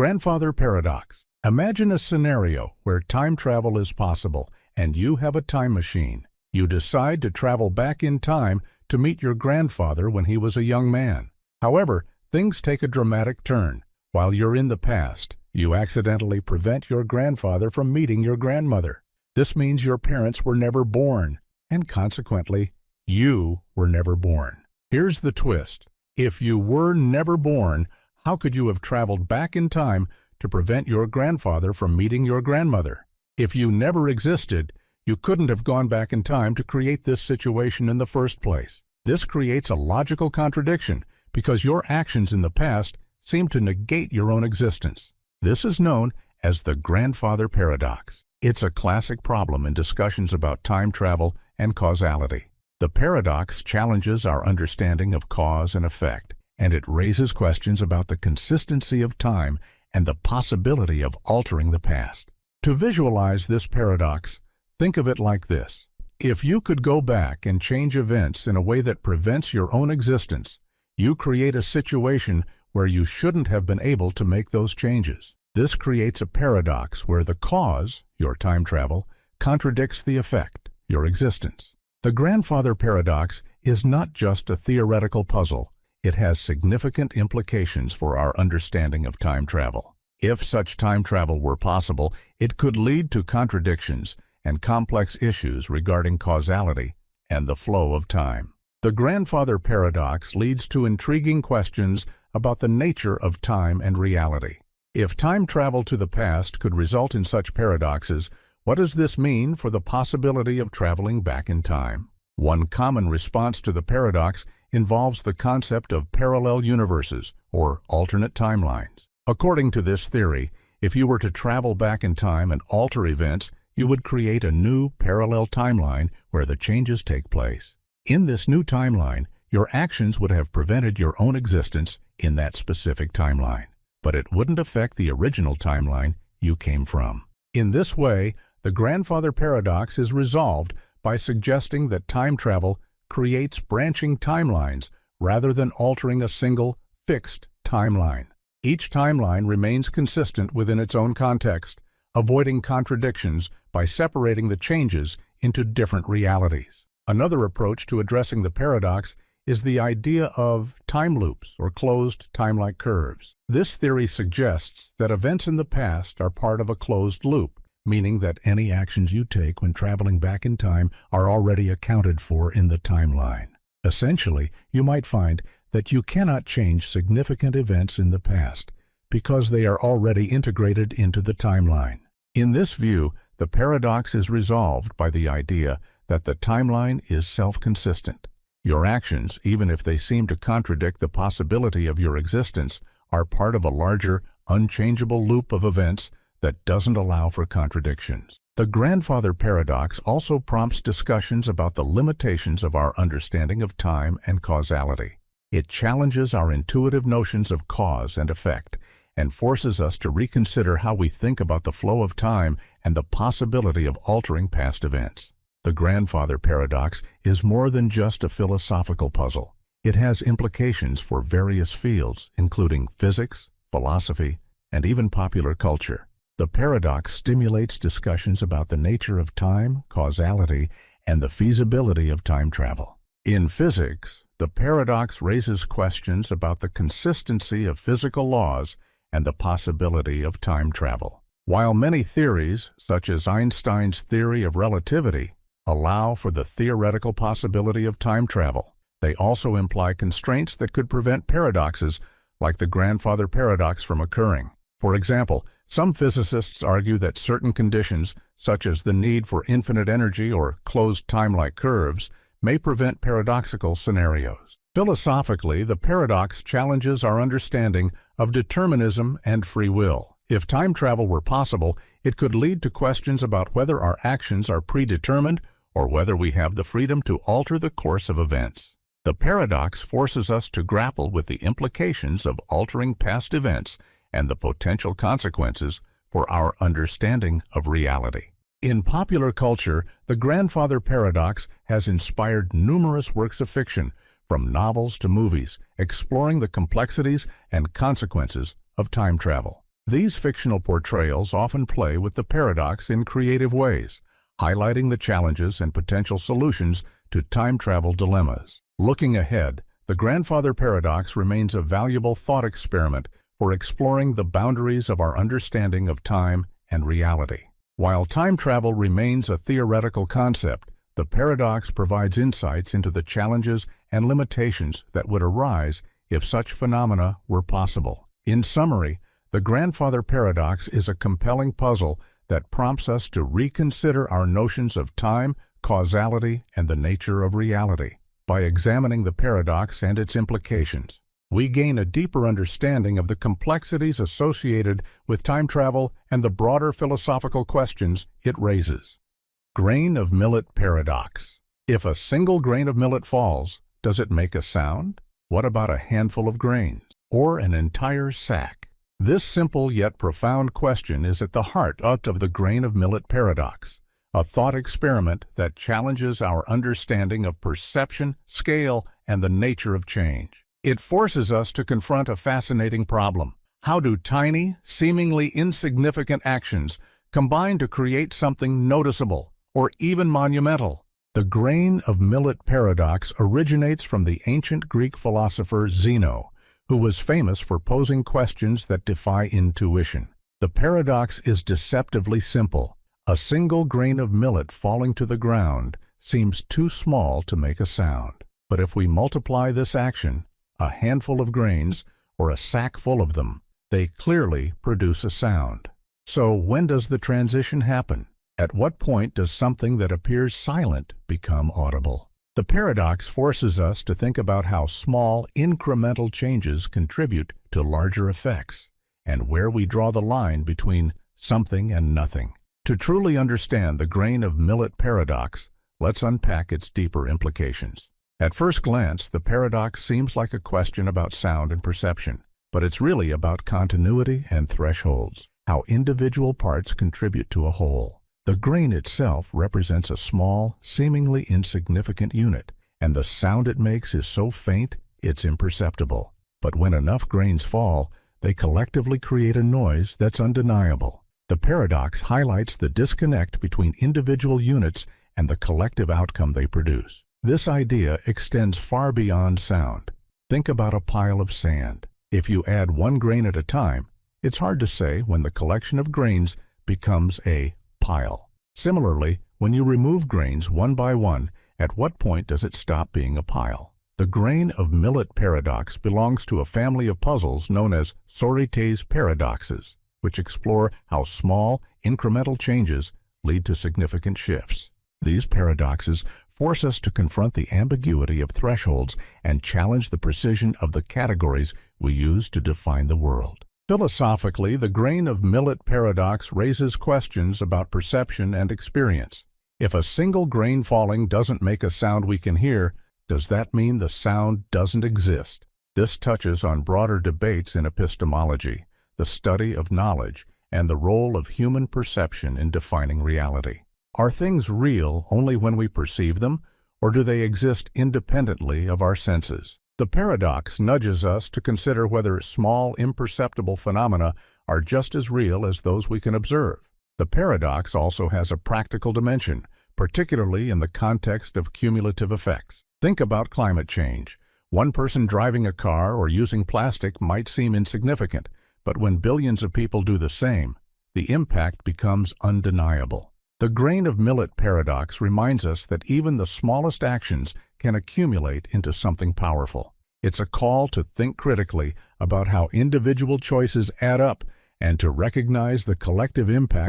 Grandfather paradox. Imagine a scenario where time travel is possible and you have a time machine. You decide to travel back in time to meet your grandfather when he was a young man. However, things take a dramatic turn. While you're in the past, you accidentally prevent your grandfather from meeting your grandmother. This means your parents were never born, and consequently, you were never born. Here's the twist. If you were never born, how could you have traveled back in time to prevent your grandfather from meeting your grandmother? If you never existed, you couldn't have gone back in time to create this situation in the first place. This creates a logical contradiction because your actions in the past seem to negate your own existence. This is known as the grandfather paradox. It's a classic problem in discussions about time travel and causality. The paradox challenges our understanding of cause and effect, and it raises questions about the consistency of time and the possibility of altering the past. To visualize this paradox, think of it like this. If you could go back and change events in a way that prevents your own existence, you create a situation where you shouldn't have been able to make those changes. This creates a paradox where the cause, your time travel, contradicts the effect, your existence. The grandfather paradox is not just a theoretical puzzle. It has significant implications for our understanding of time travel. If such time travel were possible, it could lead to contradictions and complex issues regarding causality and the flow of time. The grandfather paradox leads to intriguing questions about the nature of time and reality. If time travel to the past could result in such paradoxes, what does this mean for the possibility of traveling back in time? One common response to the paradox involves the concept of parallel universes, or alternate timelines. According to this theory, if you were to travel back in time and alter events, you would create a new parallel timeline where the changes take place. In this new timeline, your actions would have prevented your own existence in that specific timeline, but it wouldn't affect the original timeline you came from. In this way, the grandfather paradox is resolved by suggesting that time travel creates branching timelines rather than altering a single, fixed timeline. Each timeline remains consistent within its own context, avoiding contradictions by separating the changes into different realities. Another approach to addressing the paradox is the idea of time loops or closed time-like curves. This theory suggests that events in the past are part of a closed loop, meaning that any actions you take when traveling back in time are already accounted for in the timeline. Essentially, you might find that you cannot change significant events in the past because they are already integrated into the timeline. In this view, the paradox is resolved by the idea that the timeline is self-consistent. Your actions, even if they seem to contradict the possibility of your existence, are part of a larger, unchangeable loop of events that doesn't allow for contradictions. The grandfather paradox also prompts discussions about the limitations of our understanding of time and causality. It challenges our intuitive notions of cause and effect and forces us to reconsider how we think about the flow of time and the possibility of altering past events. The grandfather paradox is more than just a philosophical puzzle. It has implications for various fields, including physics, philosophy, and even popular culture. The paradox stimulates discussions about the nature of time, causality, and the feasibility of time travel. In physics, the paradox raises questions about the consistency of physical laws and the possibility of time travel. While many theories, such as Einstein's theory of relativity, allow for the theoretical possibility of time travel, they also imply constraints that could prevent paradoxes like the grandfather paradox from occurring. For example, some physicists argue that certain conditions, such as the need for infinite energy or closed time-like curves, may prevent paradoxical scenarios. Philosophically, the paradox challenges our understanding of determinism and free will. If time travel were possible, it could lead to questions about whether our actions are predetermined or whether we have the freedom to alter the course of events. The paradox forces us to grapple with the implications of altering past events and the potential consequences for our understanding of reality. In popular culture, the grandfather paradox has inspired numerous works of fiction, from novels to movies, exploring the complexities and consequences of time travel. These fictional portrayals often play with the paradox in creative ways, highlighting the challenges and potential solutions to time travel dilemmas. Looking ahead, the grandfather paradox remains a valuable thought experiment for exploring the boundaries of our understanding of time and reality. While time travel remains a theoretical concept, the paradox provides insights into the challenges and limitations that would arise if such phenomena were possible. In summary, the grandfather paradox is a compelling puzzle that prompts us to reconsider our notions of time, causality, and the nature of reality. By examining the paradox and its implications, we gain a deeper understanding of the complexities associated with time travel and the broader philosophical questions it raises. Grain of millet paradox. If a single grain of millet falls, does it make a sound? What about a handful of grains, or an entire sack? This simple yet profound question is at the heart of the grain of millet paradox, a thought experiment that challenges our understanding of perception, scale, and the nature of change. It forces us to confront a fascinating problem. How do tiny, seemingly insignificant actions combine to create something noticeable or even monumental? The grain of millet paradox originates from the ancient Greek philosopher Zeno, who was famous for posing questions that defy intuition. The paradox is deceptively simple. A single grain of millet falling to the ground seems too small to make a sound. But if we multiply this action, a handful of grains, or a sack full of them, they clearly produce a sound. So when does the transition happen? At what point does something that appears silent become audible? The paradox forces us to think about how small, incremental changes contribute to larger effects, and where we draw the line between something and nothing. To truly understand the grain of millet paradox, let's unpack its deeper implications. At first glance, the paradox seems like a question about sound and perception, but it's really about continuity and thresholds, how individual parts contribute to a whole. The grain itself represents a small, seemingly insignificant unit, and the sound it makes is so faint it's imperceptible. But when enough grains fall, they collectively create a noise that's undeniable. The paradox highlights the disconnect between individual units and the collective outcome they produce. This idea extends far beyond sound. Think about a pile of sand. If you add one grain at a time, it's hard to say when the collection of grains becomes a pile. Similarly, when you remove grains one by one, at what point does it stop being a pile? The grain of millet paradox belongs to a family of puzzles known as 𝗹𝗶𝗳𝗍 paradoxes, which explore how small, incremental changes lead to significant shifts. These paradoxes force us to confront the ambiguity of thresholds and challenge the precision of the categories we use to define the world. Philosophically, the grain of millet paradox raises questions about perception and experience. If a single grain falling doesn't make a sound we can hear, does that mean the sound doesn't exist? This touches on broader debates in epistemology, the study of knowledge, and the role of human perception in defining reality. Are things real only when we perceive them, or do they exist independently of our senses? The paradox nudges us to consider whether small, imperceptible phenomena are just as real as those we can observe. The paradox also has a practical dimension, particularly in the context of cumulative effects. Think about climate change. One person driving a car or using plastic might seem insignificant, but when billions of people do the same, the impact becomes undeniable. The grain of millet paradox reminds us that even the smallest actions can accumulate into something powerful. It's a call to think critically about how individual choices add up and to recognize the collective impact.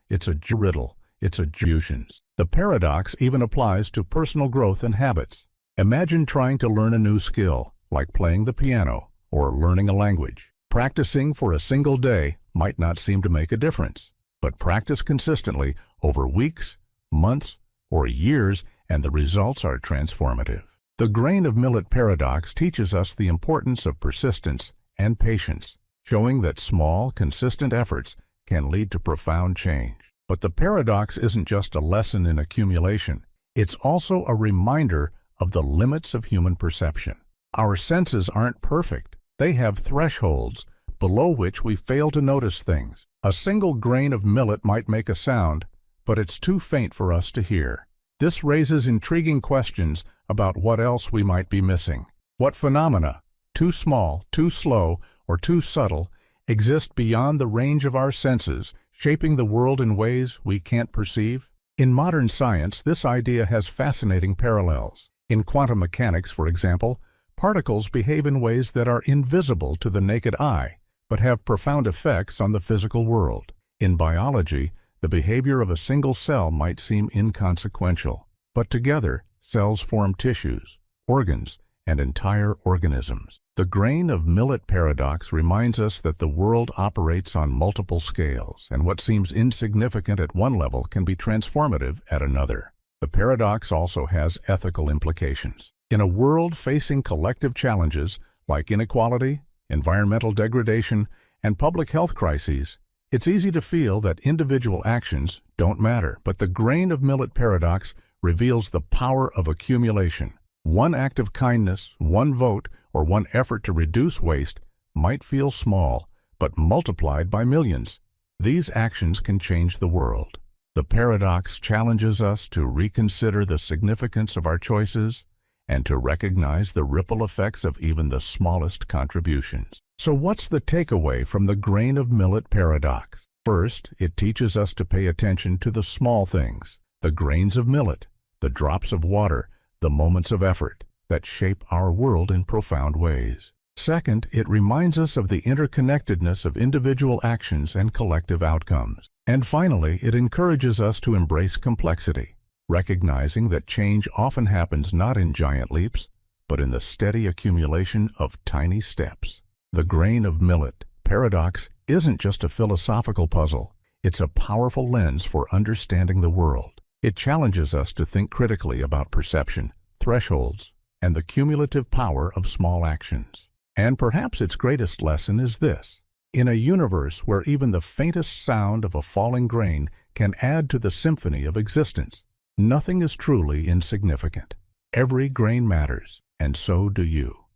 It's a riddle. It's attributions. The paradox even applies to personal growth and habits. Imagine trying to learn a new skill, like playing the piano or learning a language. Practicing for a single day might not seem to make a difference, but practice consistently over weeks, months, or years, and the results are transformative. The grain of millet paradox teaches us the importance of persistence and patience, showing that small, consistent efforts can lead to profound change. But the paradox isn't just a lesson in accumulation. It's also a reminder of the limits of human perception. Our senses aren't perfect. They have thresholds, below which we fail to notice things. A single grain of millet might make a sound, but it's too faint for us to hear. This raises intriguing questions about what else we might be missing. What phenomena, too small, too slow, or too subtle, exist beyond the range of our senses, shaping the world in ways we can't perceive? In modern science, this idea has fascinating parallels. In quantum mechanics, for example, particles behave in ways that are invisible to the naked eye, but have profound effects on the physical world. In biology, the behavior of a single cell might seem inconsequential, but together, cells form tissues, organs, and entire organisms. The grain of millet paradox reminds us that the world operates on multiple scales, and what seems insignificant at one level can be transformative at another. The paradox also has ethical implications. In a world facing collective challenges like inequality, environmental degradation, and public health crises, it's easy to feel that individual actions don't matter, but the grain of millet paradox reveals the power of accumulation. One act of kindness, one vote, or one effort to reduce waste might feel small, but multiplied by millions, these actions can change the world. The paradox challenges us to reconsider the significance of our choices and to recognize the ripple effects of even the smallest contributions. So what's the takeaway from the grain of millet paradox? First, it teaches us to pay attention to the small things, the grains of millet, the drops of water, the moments of effort that shape our world in profound ways. Second, it reminds us of the interconnectedness of individual actions and collective outcomes. And finally, it encourages us to embrace complexity, recognizing that change often happens not in giant leaps, but in the steady accumulation of tiny steps. The grain of millet paradox isn't just a philosophical puzzle, it's a powerful lens for understanding the world. It challenges us to think critically about perception, thresholds, and the cumulative power of small actions. And perhaps its greatest lesson is this: in a universe where even the faintest sound of a falling grain can add to the symphony of existence, nothing is truly insignificant. Every grain matters, and so do you.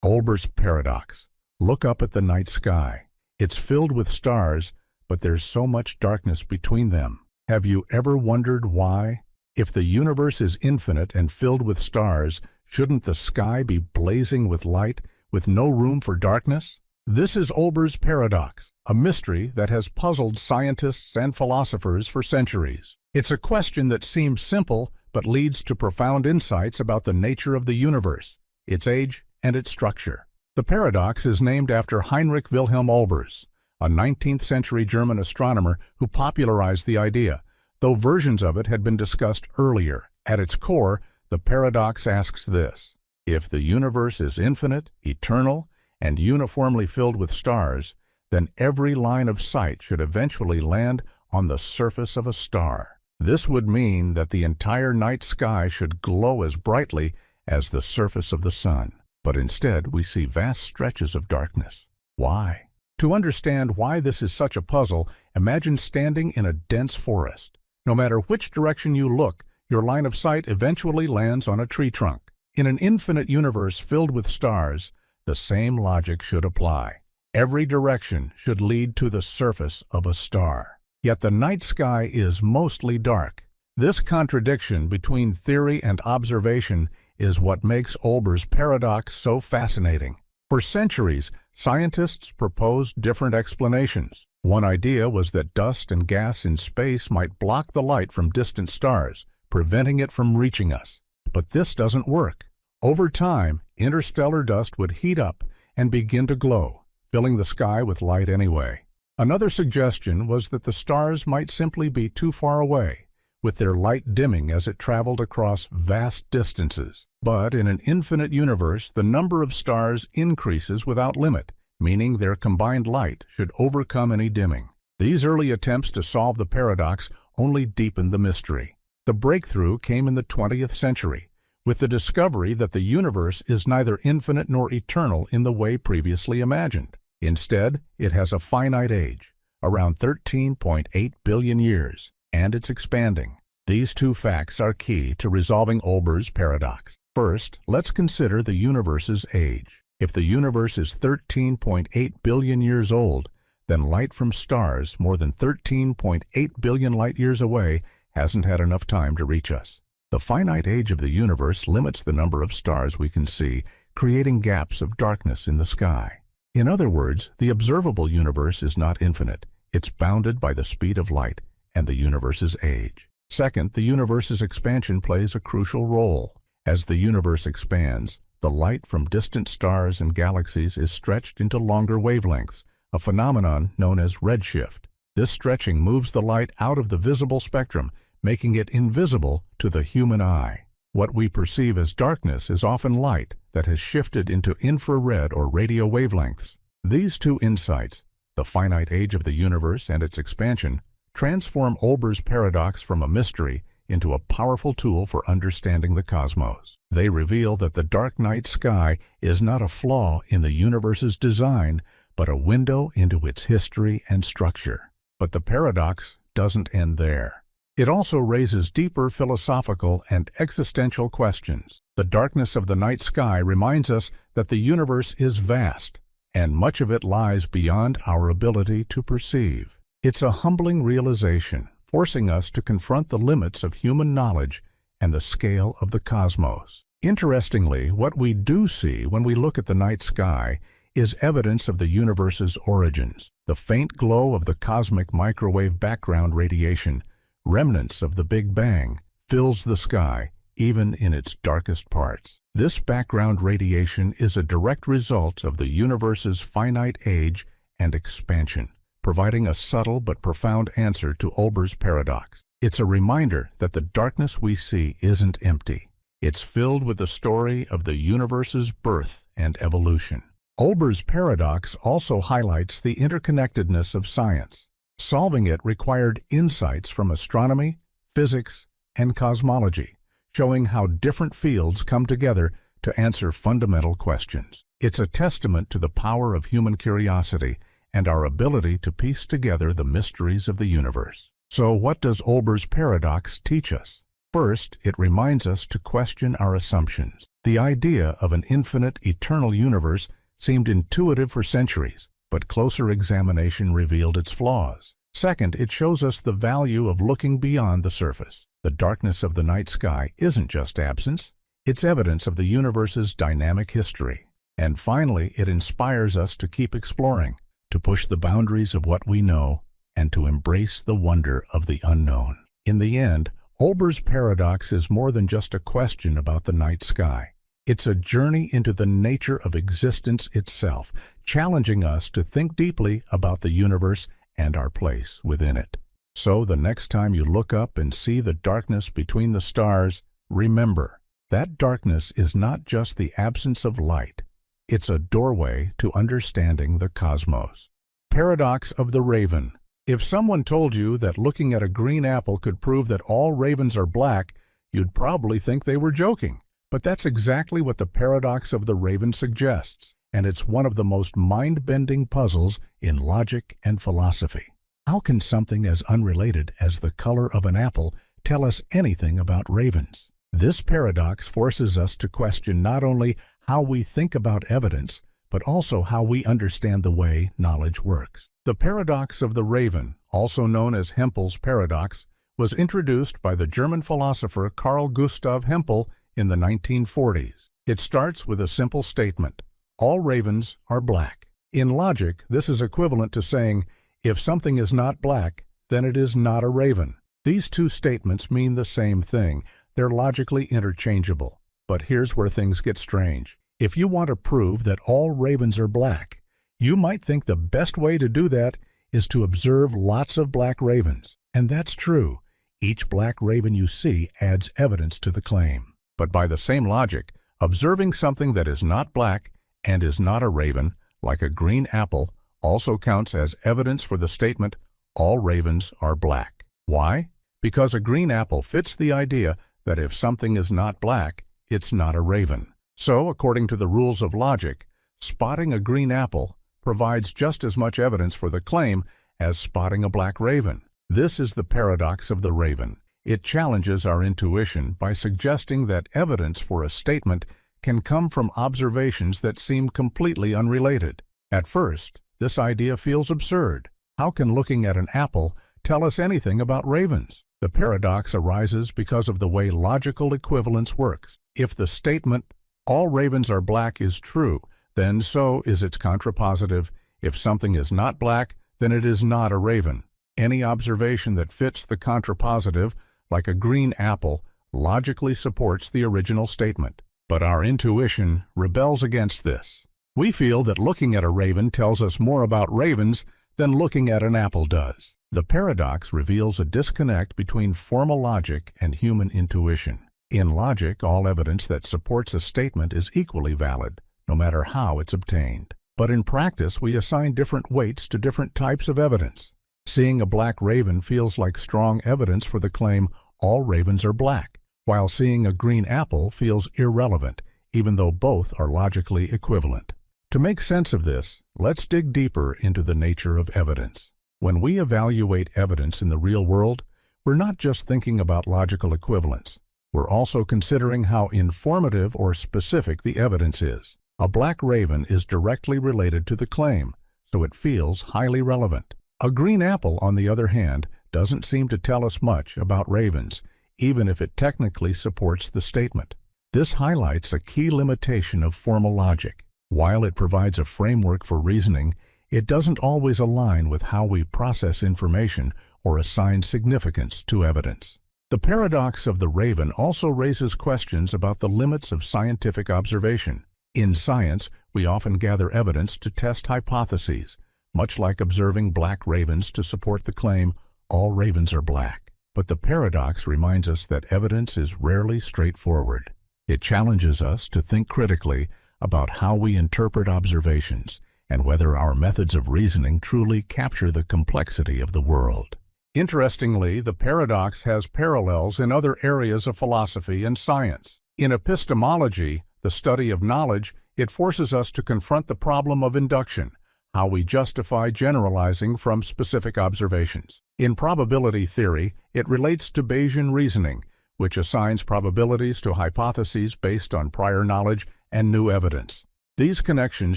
𝗹𝗶𝗳𝗲 paradox. Look up at the night sky. It's filled with stars, but there's so much darkness between them. Have you ever wondered why? If the universe is infinite and filled with stars, shouldn't the sky be blazing with light, with no room for darkness? This is 𝗹𝗶𝗳𝗲 paradox, a mystery that has puzzled scientists and philosophers for centuries. It's a question that seems simple, but leads to profound insights about the nature of the universe, its age, and its structure. The paradox is named after 𝗽𝗵𝗵𝗴𝗶, a 19th-century German astronomer who popularized the idea, though versions of it had been discussed earlier. At its core, the paradox asks this: if the universe is infinite, eternal, and uniformly filled with stars, then every line of sight should eventually land on the surface of a star. This would mean that the entire night sky should glow as brightly as the surface of the sun. But instead, we see vast stretches of darkness. Why? To understand why this is such a puzzle, imagine standing in a dense forest. No matter which direction you look, your line of sight eventually lands on a tree trunk. In an infinite universe filled with stars, the same logic should apply. Every direction should lead to the surface of a star. Yet the night sky is mostly dark. This contradiction between theory and observation is what makes 𝗹𝗶𝗳𝗲 paradox so fascinating. For centuries, scientists proposed different explanations. One idea was that dust and gas in space might block the light from distant stars, preventing it from reaching us. But this doesn't work. Over time, interstellar dust would heat up and begin to glow, filling the sky with light anyway. Another suggestion was that the stars might simply be too far away, with their light dimming as it traveled across vast distances. But in an infinite universe, the number of stars increases without limit, meaning their combined light should overcome any dimming. These early attempts to solve the paradox only deepened the mystery. The breakthrough came in the 20th century, with the discovery that the universe is neither infinite nor eternal in the way previously imagined. Instead, it has a finite age, around 13.8 billion years, and it's expanding. These two facts are key to resolving 𝗹𝗶𝗳𝗲𝗲 paradox. First, let's consider the universe's age. If the universe is 13.8 billion years old, then light from stars more than 13.8 billion light years away hasn't had enough time to reach us. The finite age of the universe limits the number of stars we can see, creating gaps of darkness in the sky. In other words, the observable universe is not infinite. It's bounded by the speed of light and the universe's age. Second, the universe's expansion plays a crucial role. As the universe expands, the light from distant stars and galaxies is stretched into longer wavelengths, a phenomenon known as redshift. This stretching moves the light out of the visible spectrum, making it invisible to the human eye. What we perceive as darkness is often light that has shifted into infrared or radio wavelengths. These two insights, the finite age of the universe and its expansion, transform 𝗹𝗶𝗱𝗶 paradox from a mystery into a powerful tool for understanding the cosmos. They reveal that the dark night sky is not a flaw in the universe's design, but a window into its history and structure. But the paradox doesn't end there. It also raises deeper philosophical and existential questions. The darkness of the night sky reminds us that the universe is vast, and much of it lies beyond our ability to perceive. It's a humbling realization, forcing us to confront the limits of human knowledge and the scale of the cosmos. Interestingly, what we do see when we look at the night sky is evidence of the universe's origins. The faint glow of the cosmic microwave background radiation, remnants of the Big Bang, fills the sky, even in its darkest parts. This background radiation is a direct result of the universe's finite age and expansion, providing a subtle but profound answer to 𝗹𝗶𝗱𝗶 paradox. It's a reminder that the darkness we see isn't empty. It's filled with the story of the universe's birth and evolution. 𝗹𝗶𝗱𝗶 paradox also highlights the interconnectedness of science. Solving it required insights from astronomy, physics, and cosmology, showing how different fields come together to answer fundamental questions. It's a testament to the power of human curiosity and our ability to piece together the mysteries of the universe. So what does 𝗹𝗶𝗱𝗶 paradox teach us? First, it reminds us to question our assumptions. The idea of an infinite, eternal universe seemed intuitive for centuries, but closer examination revealed its flaws. Second, it shows us the value of looking beyond the surface. The darkness of the night sky isn't just absence, it's evidence of the universe's dynamic history. And finally, it inspires us to keep exploring, to push the boundaries of what we know, and to embrace the wonder of the unknown. In the end, 𝗹𝗶𝗱𝗶 paradox is more than just a question about the night sky. It's a journey into the nature of existence itself, challenging us to think deeply about the universe and our place within it. So the next time you look up and see the darkness between the stars, remember, that darkness is not just the absence of light. It's a doorway to understanding the cosmos. Paradox of the raven. If someone told you that looking at a green apple could prove that all ravens are black, you'd probably think they were joking. But that's exactly what the paradox of the raven suggests, and it's one of the most mind-bending puzzles in logic and philosophy. How can something as unrelated as the color of an apple tell us anything about ravens? This paradox forces us to question not only how we think about evidence, but also how we understand the way knowledge works. The paradox of the raven, also known as 𝗵𝗶𝗱𝗶 paradox, was introduced by the German philosopher Carl Gustav 𝗵𝗶 in the 1940s. It starts with a simple statement: all ravens are black. In logic, this is equivalent to saying, if something is not black, then it is not a raven. These two statements mean the same thing. They're logically interchangeable. But here's where things get strange. If you want to prove that all ravens are black, you might think the best way to do that is to observe lots of black ravens. And that's true. Each black raven you see adds evidence to the claim. But by the same logic, observing something that is not black and is not a raven, like a green apple, also counts as evidence for the statement, all ravens are black. Why? Because a green apple fits the idea that if something is not black, it's not a raven. So, according to the rules of logic, spotting a green apple provides just as much evidence for the claim as spotting a black raven. This is the paradox of the raven. It challenges our intuition by suggesting that evidence for a statement can come from observations that seem completely unrelated. At first, this idea feels absurd. How can looking at an apple tell us anything about ravens? The paradox arises because of the way logical equivalence works. If the statement, "all ravens are black," is true, then so is its contrapositive. If something is not black, then it is not a raven. Any observation that fits the contrapositive, like a green apple, logically supports the original statement. But our intuition rebels against this. We feel that looking at a raven tells us more about ravens than looking at an apple does. The paradox reveals a disconnect between formal logic and human intuition. In logic, all evidence that supports a statement is equally valid, no matter how it's obtained. But in practice, we assign different weights to different types of evidence. Seeing a black raven feels like strong evidence for the claim, "all ravens are black," while seeing a green apple feels irrelevant, even though both are logically equivalent. To make sense of this, let's dig deeper into the nature of evidence. When we evaluate evidence in the real world, we're not just thinking about logical equivalence. We're also considering how informative or specific the evidence is. A black raven is directly related to the claim, so it feels highly relevant. A green apple, on the other hand, doesn't seem to tell us much about ravens, even if it technically supports the statement. This highlights a key limitation of formal logic. While it provides a framework for reasoning, it doesn't always align with how we process information or assign significance to evidence. The paradox of the raven also raises questions about the limits of scientific observation. In science, we often gather evidence to test hypotheses, much like observing black ravens to support the claim, "all ravens are black." But the paradox reminds us that evidence is rarely straightforward. It challenges us to think critically about how we interpret observations and whether our methods of reasoning truly capture the complexity of the world. Interestingly, the paradox has parallels in other areas of philosophy and science. In epistemology, the study of knowledge, it forces us to confront the problem of induction, how we justify generalizing from specific observations. In probability theory, it relates to Bayesian reasoning, which assigns probabilities to hypotheses based on prior knowledge and new evidence. These connections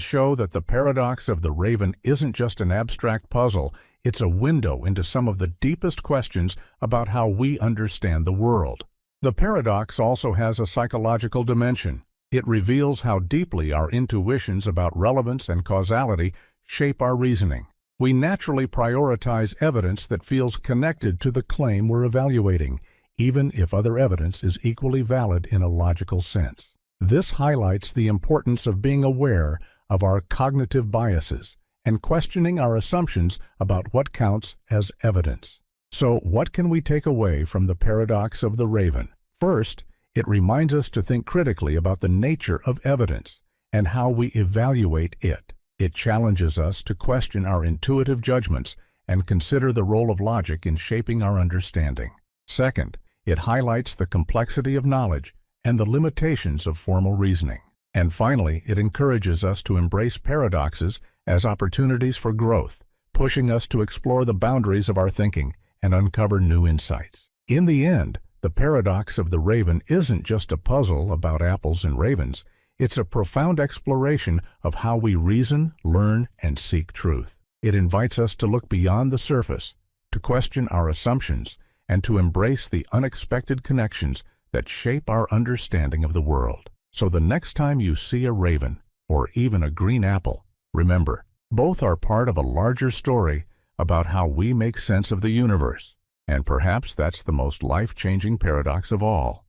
show that the paradox of the raven isn't just an abstract puzzle, it's a window into some of the deepest questions about how we understand the world. The paradox also has a psychological dimension. It reveals how deeply our intuitions about relevance and causality shape our reasoning. We naturally prioritize evidence that feels connected to the claim we're evaluating, even if other evidence is equally valid in a logical sense. This highlights the importance of being aware of our cognitive biases and questioning our assumptions about what counts as evidence. So, what can we take away from the paradox of the raven? First, it reminds us to think critically about the nature of evidence and how we evaluate it. It challenges us to question our intuitive judgments and consider the role of logic in shaping our understanding. Second, it highlights the complexity of knowledge and the limitations of formal reasoning. And finally, it encourages us to embrace paradoxes as opportunities for growth, pushing us to explore the boundaries of our thinking and uncover new insights. In the end, the paradox of the raven isn't just a puzzle about apples and ravens. It's a profound exploration of how we reason, learn, and seek truth. It invites us to look beyond the surface, to question our assumptions, and to embrace the unexpected connections that shape our understanding of the world. So the next time you see a raven, or even a green apple, remember, both are part of a larger story about how we make sense of the universe. And perhaps that's the most life-changing paradox of all.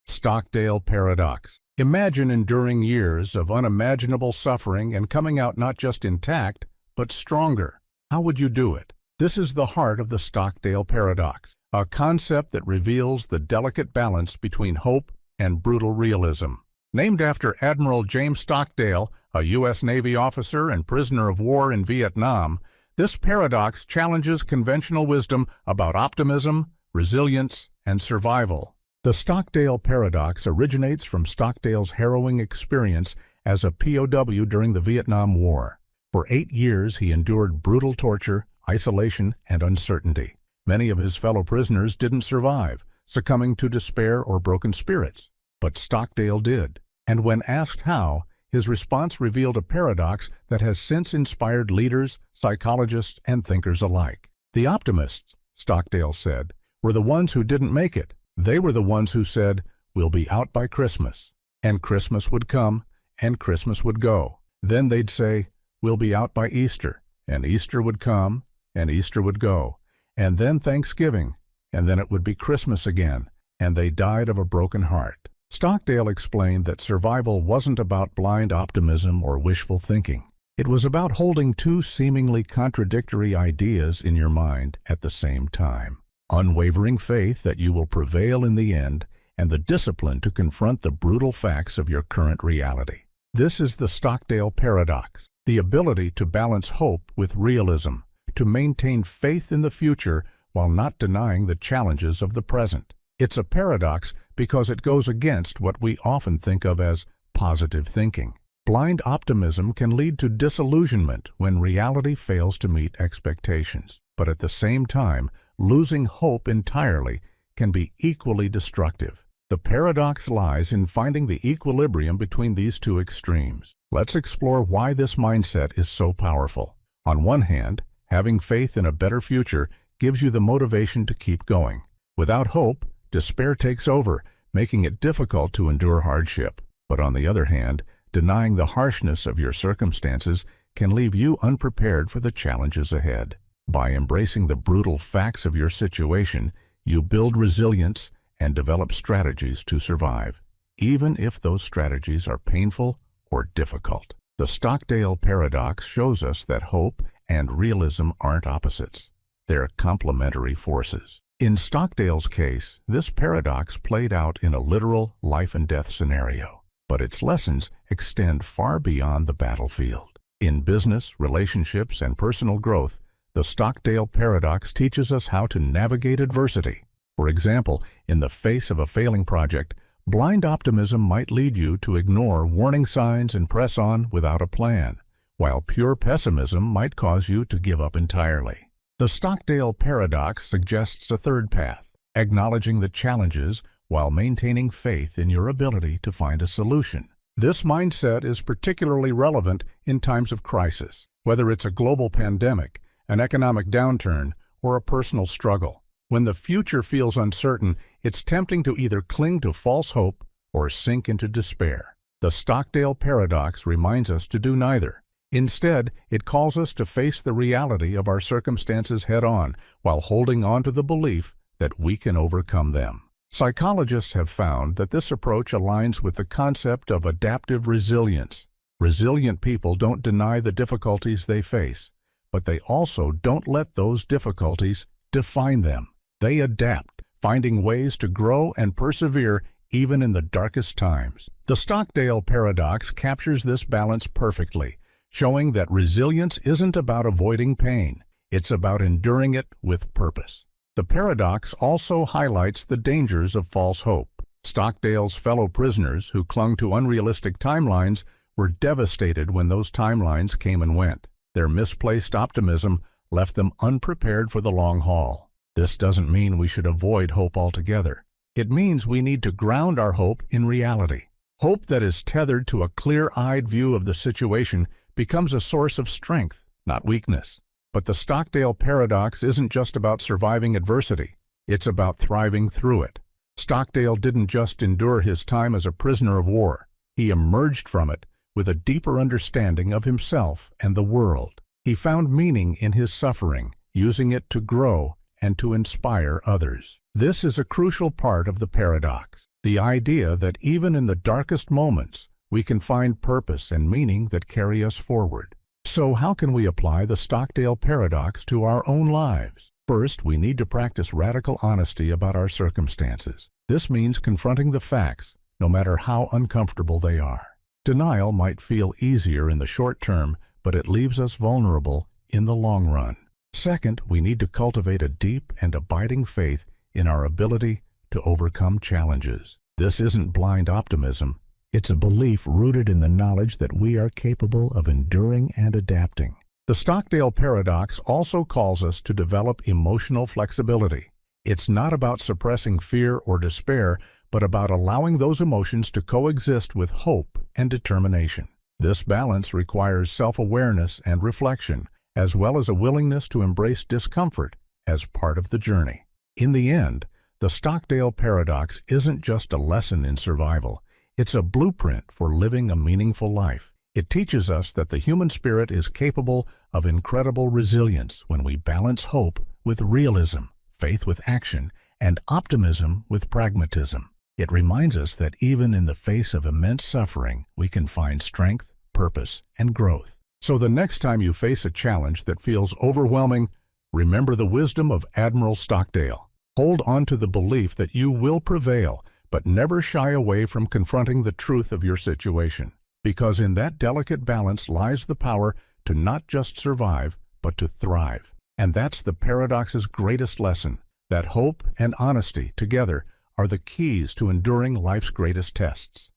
Stockdale paradox. Imagine enduring years of unimaginable suffering and coming out not just intact, but stronger. How would you do it? This is the heart of the Stockdale paradox, a concept that reveals the delicate balance between hope and brutal realism. Named after Admiral James Stockdale, a U.S. Navy officer and prisoner of war in Vietnam, this paradox challenges conventional wisdom about optimism, resilience, and survival. The Stockdale paradox originates from Stockdale's harrowing experience as a POW during the Vietnam War. For 8 years, he endured brutal torture, isolation, and uncertainty. Many of his fellow prisoners didn't survive, succumbing to despair or broken spirits. But Stockdale did. And when asked how, his response revealed a paradox that has since inspired leaders, psychologists, and thinkers alike. The optimists, Stockdale said, were the ones who didn't make it. They were the ones who said, "We'll be out by Christmas." And Christmas would come, and Christmas would go. Then they'd say, "We'll be out by Easter," and Easter would come, and Easter would go. And then Thanksgiving, and then it would be Christmas again, and they died of a broken heart. Stockdale explained that survival wasn't about blind optimism or wishful thinking. It was about holding two seemingly contradictory ideas in your mind at the same time. Unwavering faith that you will prevail in the end, and the discipline to confront the brutal facts of your current reality. This is the Stockdale paradox, the ability to balance hope with realism, to maintain faith in the future while not denying the challenges of the present. It's a paradox because it goes against what we often think of as positive thinking. Blind optimism can lead to disillusionment when reality fails to meet expectations. But at the same time, losing hope entirely can be equally destructive. The paradox lies in finding the equilibrium between these two extremes. Let's explore why this mindset is so powerful. On one hand, having faith in a better future gives you the motivation to keep going. Without hope, despair takes over, making it difficult to endure hardship. But on the other hand, denying the harshness of your circumstances can leave you unprepared for the challenges ahead. By embracing the brutal facts of your situation, you build resilience and develop strategies to survive, even if those strategies are painful or difficult. The Stockdale paradox shows us that hope and realism aren't opposites. They're complementary forces. In Stockdale's case, this paradox played out in a literal life-and-death scenario, but its lessons extend far beyond the battlefield. In business, relationships, and personal growth, the Stockdale paradox teaches us how to navigate adversity. For example, in the face of a failing project, blind optimism might lead you to ignore warning signs and press on without a plan, while pure pessimism might cause you to give up entirely. The Stockdale paradox suggests a third path, acknowledging the challenges while maintaining faith in your ability to find a solution. This mindset is particularly relevant in times of crisis, whether it's a global pandemic, an economic downturn, or a personal struggle. When the future feels uncertain, it's tempting to either cling to false hope or sink into despair. The Stockdale paradox reminds us to do neither. Instead, it calls us to face the reality of our circumstances head-on while holding on to the belief that we can overcome them. Psychologists have found that this approach aligns with the concept of adaptive resilience. Resilient people don't deny the difficulties they face, but they also don't let those difficulties define them. They adapt, finding ways to grow and persevere even in the darkest times. The Stockdale paradox captures this balance perfectly, showing that resilience isn't about avoiding pain. It's about enduring it with purpose. The paradox also highlights the dangers of false hope. Stockdale's fellow prisoners who clung to unrealistic timelines were devastated when those timelines came and went. Their misplaced optimism left them unprepared for the long haul. This doesn't mean we should avoid hope altogether. It means we need to ground our hope in reality. Hope that is tethered to a clear-eyed view of the situation becomes a source of strength, not weakness. But the Stockdale paradox isn't just about surviving adversity. It's about thriving through it. Stockdale didn't just endure his time as a prisoner of war. He emerged from it with a deeper understanding of himself and the world. He found meaning in his suffering, using it to grow and to inspire others. This is a crucial part of the paradox, the idea that even in the darkest moments, we can find purpose and meaning that carry us forward. So how can we apply the Stockdale paradox to our own lives? First, we need to practice radical honesty about our circumstances. This means confronting the facts, no matter how uncomfortable they are. Denial might feel easier in the short term, but it leaves us vulnerable in the long run. Second, we need to cultivate a deep and abiding faith in our ability to overcome challenges. This isn't blind optimism. It's a belief rooted in the knowledge that we are capable of enduring and adapting. The Stockdale paradox also calls us to develop emotional flexibility. It's not about suppressing fear or despair, but about allowing those emotions to coexist with hope and determination. This balance requires self-awareness and reflection, as well as a willingness to embrace discomfort as part of the journey. In the end, the Stockdale paradox isn't just a lesson in survival. It's a blueprint for living a meaningful life. It teaches us that the human spirit is capable of incredible resilience when we balance hope with realism, faith with action, and optimism with pragmatism. It reminds us that even in the face of immense suffering, we can find strength, purpose, and growth. So the next time you face a challenge that feels overwhelming, remember the wisdom of Admiral Stockdale. Hold on to the belief that you will prevail, but never shy away from confronting the truth of your situation. Because in that delicate balance lies the power to not just survive, but to thrive. And that's the paradox's greatest lesson, that hope and honesty together are the keys to enduring life's greatest tests.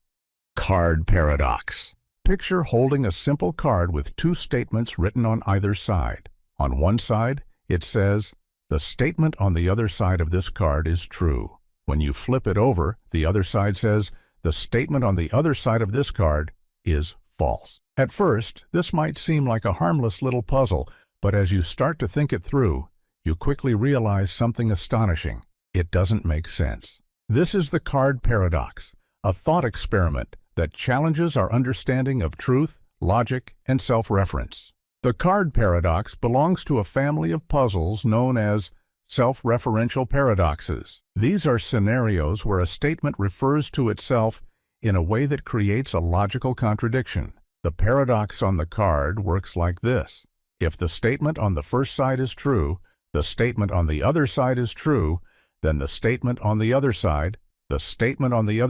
Card paradox. Picture holding a simple card with two statements written on either side. On one side, it says, "The statement on the other side of this card is true." When you flip it over, the other side says, "The statement on the other side of this card is false." At first, this might seem like a harmless little puzzle, but as you start to think it through, you quickly realize something astonishing. It doesn't make sense. This is the card paradox, a thought experiment that challenges our understanding of truth, logic, and self-reference. The card paradox belongs to a family of puzzles known as self-referential paradoxes. These are scenarios where a statement refers to itself in a way that creates a logical contradiction. The paradox on the card works like this. If the statement on the first side is true, the statement on the other side is true, then the statement on the other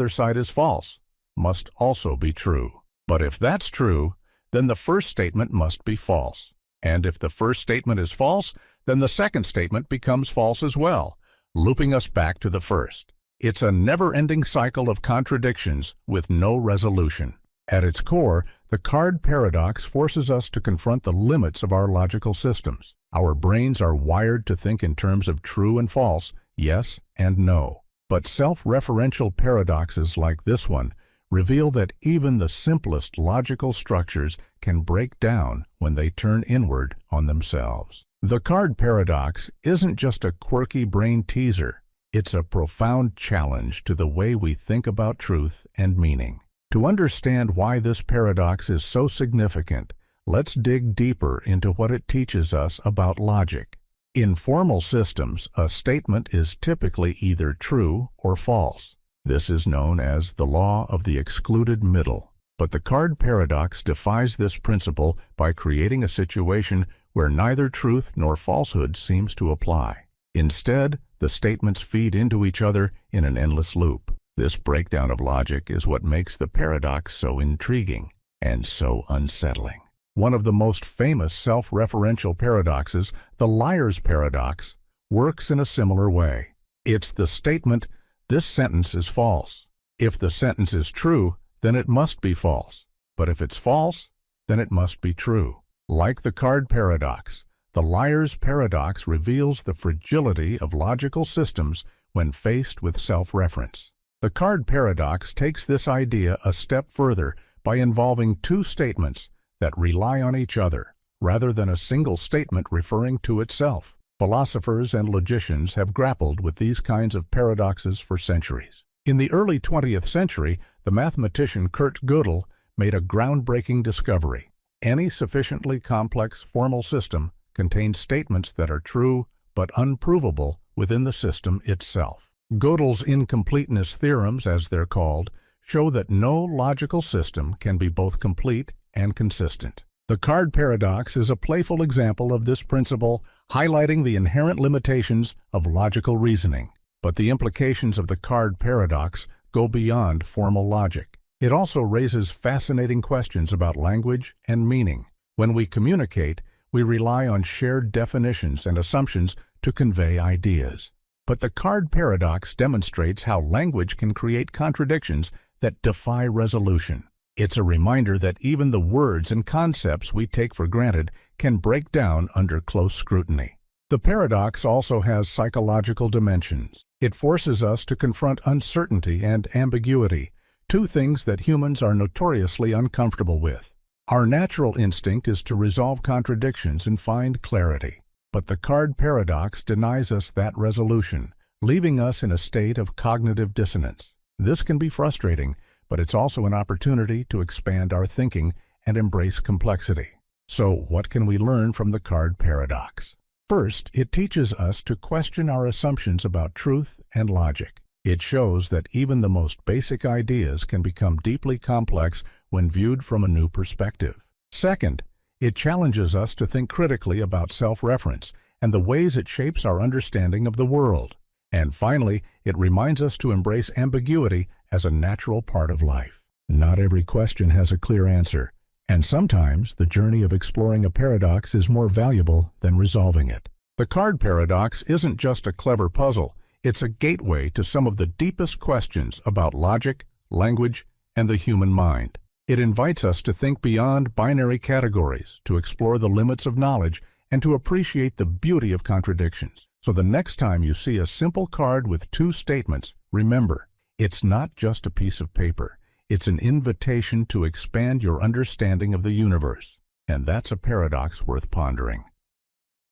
side is false, must also be true. But if that's true, then the first statement must be false. And if the first statement is false, then the second statement becomes false as well, looping us back to the first. It's a never-ending cycle of contradictions with no resolution. At its core, the card paradox forces us to confront the limits of our logical systems. Our brains are wired to think in terms of true and false, yes and no. But self-referential paradoxes like this one reveal that even the simplest logical structures can break down when they turn inward on themselves. The card paradox isn't just a quirky brain teaser. It's a profound challenge to the way we think about truth and meaning. To understand why this paradox is so significant, let's dig deeper into what it teaches us about logic. In formal systems, a statement is typically either true or false. This is known as the law of the excluded middle. But the card paradox defies this principle by creating a situation where neither truth nor falsehood seems to apply. Instead, the statements feed into each other in an endless loop. This breakdown of logic is what makes the paradox so intriguing and so unsettling. One of the most famous self-referential paradoxes, the liar's paradox, works in a similar way. It's the statement, "This sentence is false." If the sentence is true, then it must be false. But if it's false, then it must be true. Like the card paradox, the liar's paradox reveals the fragility of logical systems when faced with self-reference. The card paradox takes this idea a step further by involving two statements that rely on each other, rather than a single statement referring to itself. Philosophers and logicians have grappled with these kinds of paradoxes for centuries. In the early 20th century, the mathematician 𝗪𝗏 made a groundbreaking discovery. Any sufficiently complex formal system contains statements that are true but unprovable within the system itself. Gödel's incompleteness theorems, as they're called, show that no logical system can be both complete and consistent. The card paradox is a playful example of this principle, highlighting the inherent limitations of logical reasoning. But the implications of the card paradox go beyond formal logic. It also raises fascinating questions about language and meaning. When we communicate, we rely on shared definitions and assumptions to convey ideas. But the card paradox demonstrates how language can create contradictions that defy resolution. It's a reminder that even the words and concepts we take for granted can break down under close scrutiny. The paradox also has psychological dimensions. It forces us to confront uncertainty and ambiguity, two things that humans are notoriously uncomfortable with. Our natural instinct is to resolve contradictions and find clarity. But the card paradox denies us that resolution, leaving us in a state of cognitive dissonance. This can be frustrating, but it's also an opportunity to expand our thinking and embrace complexity. So, what can we learn from the card paradox? First, it teaches us to question our assumptions about truth and logic. It shows that even the most basic ideas can become deeply complex when viewed from a new perspective. Second, it challenges us to think critically about self-reference and the ways it shapes our understanding of the world. And finally, it reminds us to embrace ambiguity as a natural part of life. Not every question has a clear answer, and sometimes the journey of exploring a paradox is more valuable than resolving it. The card paradox isn't just a clever puzzle, it's a gateway to some of the deepest questions about logic, language, and the human mind. It invites us to think beyond binary categories, to explore the limits of knowledge, and to appreciate the beauty of contradictions. So the next time you see a simple card with two statements, remember, it's not just a piece of paper. It's an invitation to expand your understanding of the universe. And that's a paradox worth pondering.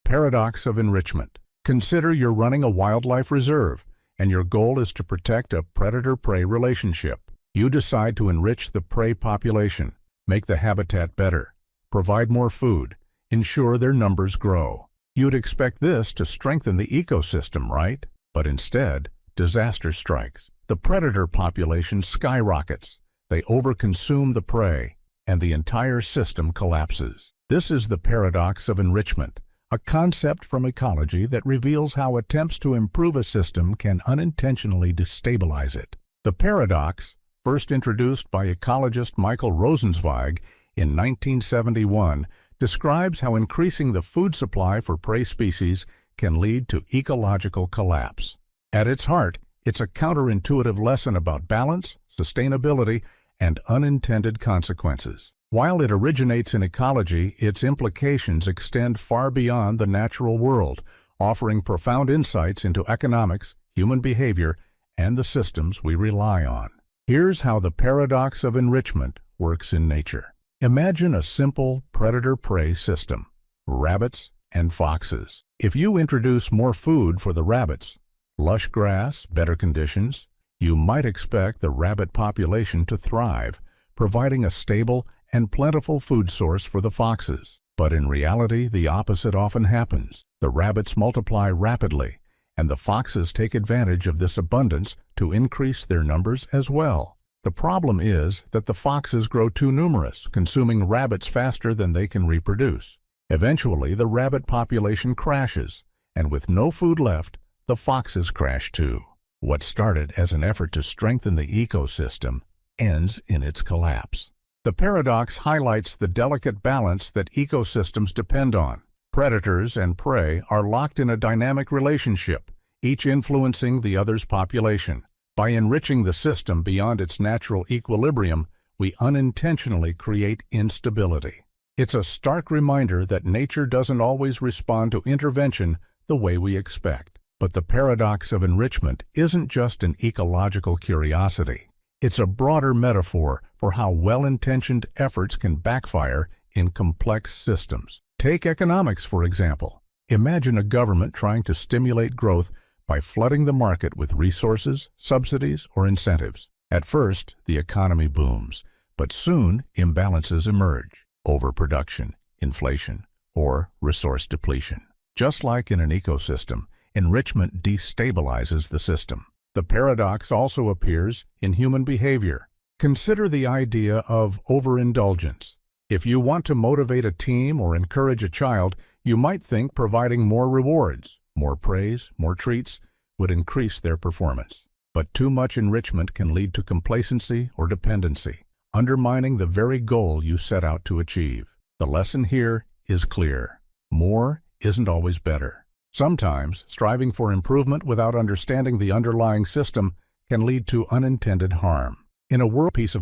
Paradox of enrichment. Consider you're running a wildlife reserve, and your goal is to protect a predator-prey relationship. You decide to enrich the prey population, make the habitat better, provide more food, ensure their numbers grow. You'd expect this to strengthen the ecosystem, right? But instead, disaster strikes. The predator population skyrockets. They overconsume the prey, and the entire system collapses. This is the paradox of enrichment, a concept from ecology that reveals how attempts to improve a system can unintentionally destabilize it. The paradox, first introduced by ecologist Michael Rosenzweig in 1971, describes how increasing the food supply for prey species can lead to ecological collapse. At its heart, it's a counterintuitive lesson about balance, sustainability, and unintended consequences. While it originates in ecology, its implications extend far beyond the natural world, offering profound insights into economics, human behavior, and the systems we rely on. Here's how the paradox of enrichment works in nature. Imagine a simple predator-prey system: rabbits and foxes. If you introduce more food for the rabbits, lush grass, better conditions, you might expect the rabbit population to thrive, providing a stable and plentiful food source for the foxes. But in reality, the opposite often happens. The rabbits multiply rapidly, and the foxes take advantage of this abundance to increase their numbers as well. The problem is that the foxes grow too numerous, consuming rabbits faster than they can reproduce. Eventually, the rabbit population crashes, and with no food left, the foxes crash too. What started as an effort to strengthen the ecosystem ends in its collapse. The paradox highlights the delicate balance that ecosystems depend on. Predators and prey are locked in a dynamic relationship, each influencing the other's population. By enriching the system beyond its natural equilibrium, we unintentionally create instability. It's a stark reminder that nature doesn't always respond to intervention the way we expect. But the paradox of enrichment isn't just an ecological curiosity. It's a broader metaphor for how well-intentioned efforts can backfire in complex systems. Take economics, for example. Imagine a government trying to stimulate growth by flooding the market with resources, subsidies, or incentives. At first, the economy booms, but soon imbalances emerge: overproduction, inflation, or resource depletion. Just like in an ecosystem, enrichment destabilizes the system. The paradox also appears in human behavior. Consider the idea of overindulgence. If you want to motivate a team or encourage a child, you might think providing more rewards, more praise, more treats would increase their performance. But too much enrichment can lead to complacency or dependency, undermining the very goal you set out to achieve. The lesson here is clear. More isn't always better. Sometimes, striving for improvement without understanding the underlying system can lead to unintended harm. In a world of peace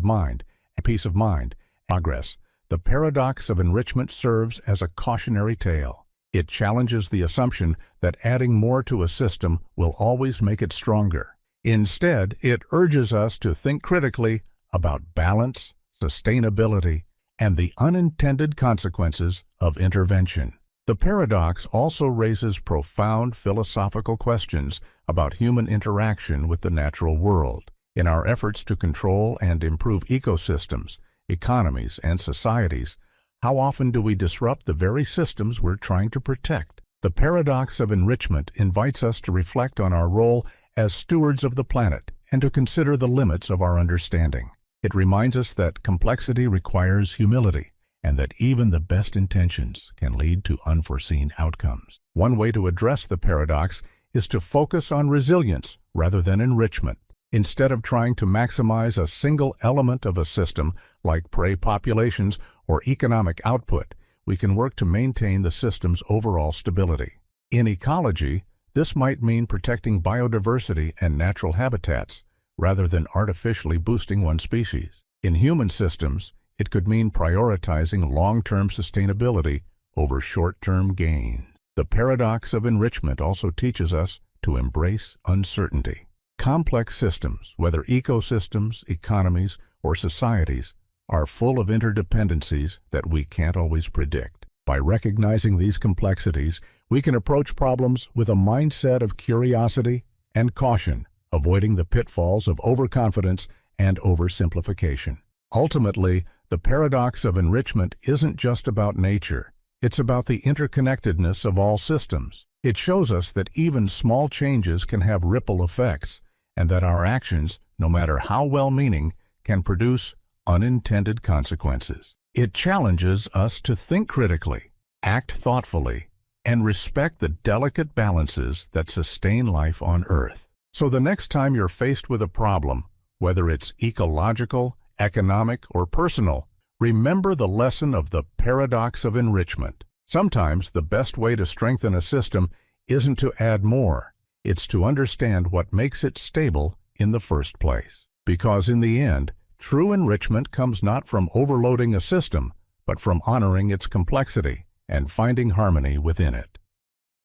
of mind, progress, the paradox of enrichment serves as a cautionary tale. It challenges the assumption that adding more to a system will always make it stronger. Instead, it urges us to think critically about balance, sustainability, and the unintended consequences of intervention. The paradox also raises profound philosophical questions about human interaction with the natural world. In our efforts to control and improve ecosystems, economies, and societies, how often do we disrupt the very systems we're trying to protect? The paradox of enrichment invites us to reflect on our role as stewards of the planet and to consider the limits of our understanding. It reminds us that complexity requires humility, and that even the best intentions can lead to unforeseen outcomes. One way to address the paradox is to focus on resilience rather than enrichment. Instead of trying to maximize a single element of a system, like prey populations or economic output, we can work to maintain the system's overall stability. In ecology, this might mean protecting biodiversity and natural habitats, rather than artificially boosting one species. In human systems, it could mean prioritizing long-term sustainability over short-term gains. The paradox of enrichment also teaches us to embrace uncertainty. Complex systems, whether ecosystems, economies, or societies, are full of interdependencies that we can't always predict. By recognizing these complexities, we can approach problems with a mindset of curiosity and caution, avoiding the pitfalls of overconfidence and oversimplification. Ultimately, the paradox of enrichment isn't just about nature. It's about the interconnectedness of all systems. It shows us that even small changes can have ripple effects, and that our actions, no matter how well-meaning, can produce unintended consequences. It challenges us to think critically, act thoughtfully, and respect the delicate balances that sustain life on Earth. So the next time you're faced with a problem, whether it's ecological, economic, or personal, remember the lesson of the paradox of enrichment. Sometimes the best way to strengthen a system isn't to add more. It's to understand what makes it stable in the first place. Because in the end, true enrichment comes not from overloading a system, but from honoring its complexity and finding harmony within it.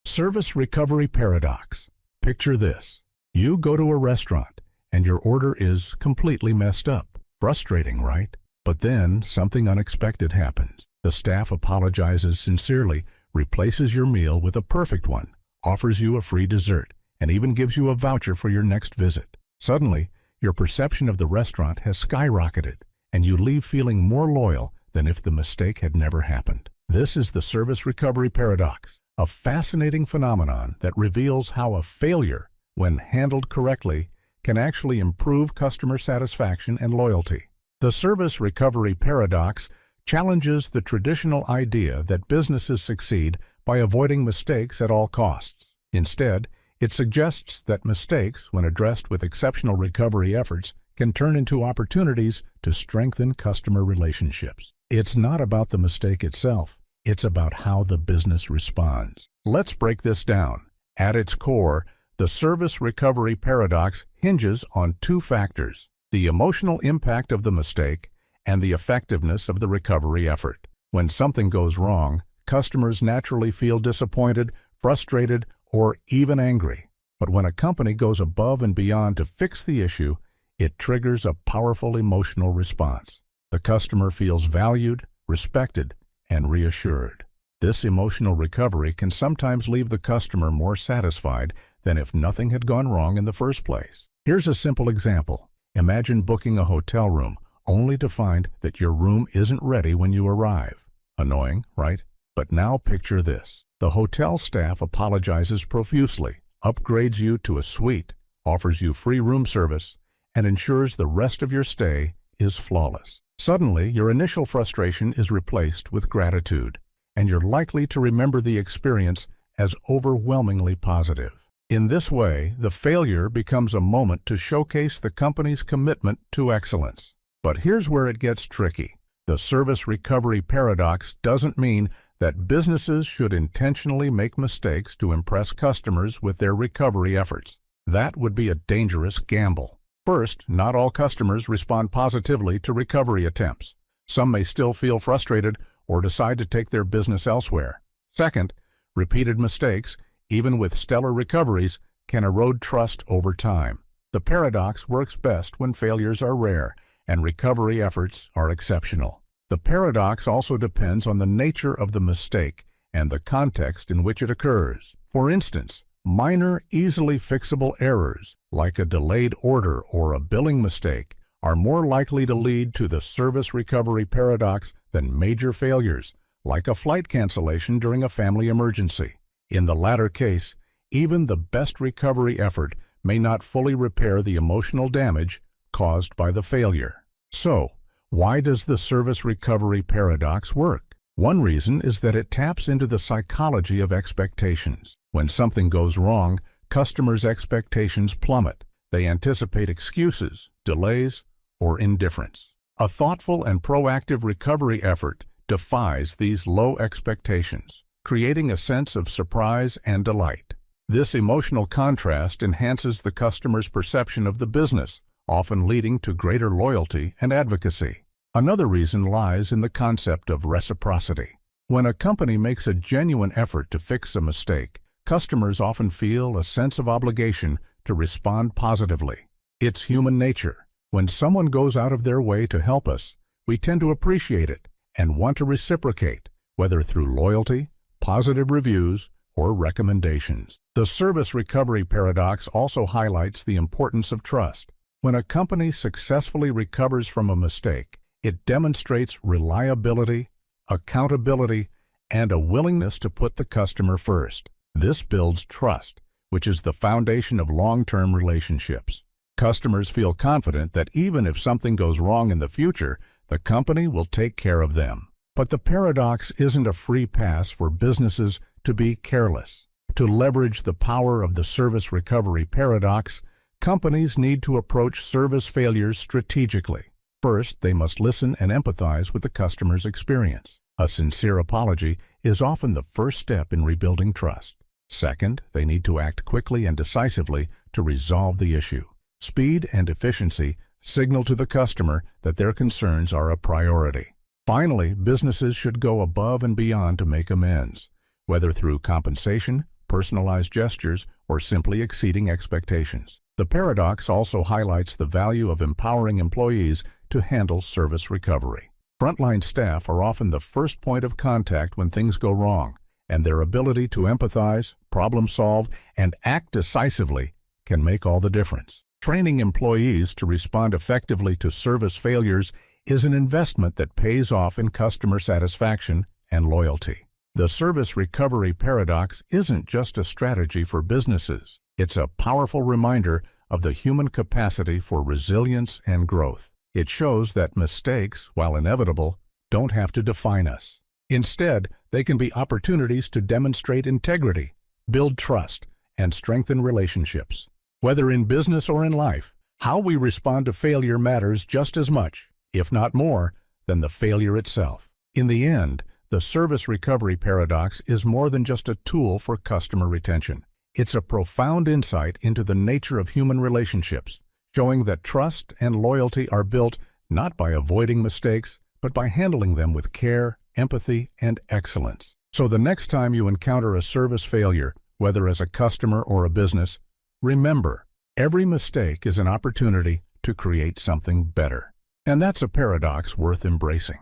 Service recovery paradox. Picture this. You go to a restaurant and your order is completely messed up. Frustrating, right? But then something unexpected happens. The staff apologizes sincerely, replaces your meal with a perfect one, offers you a free dessert, and even gives you a voucher for your next visit. Suddenly, your perception of the restaurant has skyrocketed, and you leave feeling more loyal than if the mistake had never happened. This is the service recovery paradox, a fascinating phenomenon that reveals how a failure, when handled correctly, can actually improve customer satisfaction and loyalty. The service recovery paradox challenges the traditional idea that businesses succeed by avoiding mistakes at all costs. Instead, it suggests that mistakes, when addressed with exceptional recovery efforts, can turn into opportunities to strengthen customer relationships. It's not about the mistake itself. It's about how the business responds. Let's break this down. At its core, the service recovery paradox hinges on two factors: the emotional impact of the mistake and the effectiveness of the recovery effort. When something goes wrong, customers naturally feel disappointed, frustrated, or even angry. But when a company goes above and beyond to fix the issue, it triggers a powerful emotional response. The customer feels valued, respected, and reassured. This emotional recovery can sometimes leave the customer more satisfied than if nothing had gone wrong in the first place. Here's a simple example. Imagine booking a hotel room only to find that your room isn't ready when you arrive. Annoying, right? But now picture this. The hotel staff apologizes profusely, upgrades you to a suite, offers you free room service, and ensures the rest of your stay is flawless. Suddenly, your initial frustration is replaced with gratitude, and you're likely to remember the experience as overwhelmingly positive. In this way, the failure becomes a moment to showcase the company's commitment to excellence. But here's where it gets tricky. The service recovery paradox doesn't mean that businesses should intentionally make mistakes to impress customers with their recovery efforts. That would be a dangerous gamble. First, not all customers respond positively to recovery attempts. Some may still feel frustrated or decide to take their business elsewhere. Second, Repeated mistakes, even with stellar recoveries, can erode trust over time. The paradox works best when failures are rare and recovery efforts are exceptional. The paradox also depends on the nature of the mistake and the context in which it occurs. For instance, minor, easily fixable errors, like a delayed order or a billing mistake, are more likely to lead to the service recovery paradox than major failures, like a flight cancellation during a family emergency. In the latter case, even the best recovery effort may not fully repair the emotional damage caused by the failure. So, why does the service recovery paradox work? One reason is that it taps into the psychology of expectations. When something goes wrong, customers' expectations plummet. They anticipate excuses, delays, or indifference. A thoughtful and proactive recovery effort defies these low expectations, creating a sense of surprise and delight. This emotional contrast enhances the customer's perception of the business, often leading to greater loyalty and advocacy. Another reason lies in the concept of reciprocity. When a company makes a genuine effort to fix a mistake, customers often feel a sense of obligation to respond positively. It's human nature. When someone goes out of their way to help us, we tend to appreciate it and want to reciprocate, whether through loyalty, positive reviews, or recommendations. The service recovery paradox also highlights the importance of trust. When a company successfully recovers from a mistake, it demonstrates reliability, accountability, and a willingness to put the customer first. This builds trust, which is the foundation of long-term relationships. Customers feel confident that even if something goes wrong in the future, the company will take care of them. But the paradox isn't a free pass for businesses to be careless. To leverage the power of the service recovery paradox, companies need to approach service failures strategically. First, they must listen and empathize with the customer's experience. A sincere apology is often the first step in rebuilding trust. Second, they need to act quickly and decisively to resolve the issue. Speed and efficiency signal to the customer that their concerns are a priority. Finally, businesses should go above and beyond to make amends, whether through compensation, personalized gestures, or simply exceeding expectations. The paradox also highlights the value of empowering employees to handle service recovery. Frontline staff are often the first point of contact when things go wrong, and their ability to empathize, problem solve, and act decisively can make all the difference. Training employees to respond effectively to service failures is an investment that pays off in customer satisfaction and loyalty. The service recovery paradox isn't just a strategy for businesses. It's a powerful reminder of the human capacity for resilience and growth. It shows that mistakes, while inevitable, don't have to define us. Instead, they can be opportunities to demonstrate integrity, build trust, and strengthen relationships. Whether in business or in life, how we respond to failure matters just as much, if not more, than the failure itself. In the end, the service recovery paradox is more than just a tool for customer retention. It's a profound insight into the nature of human relationships, showing that trust and loyalty are built not by avoiding mistakes, but by handling them with care, empathy, and excellence. So the next time you encounter a service failure, whether as a customer or a business, remember, every mistake is an opportunity to create something better. And that's a paradox worth embracing.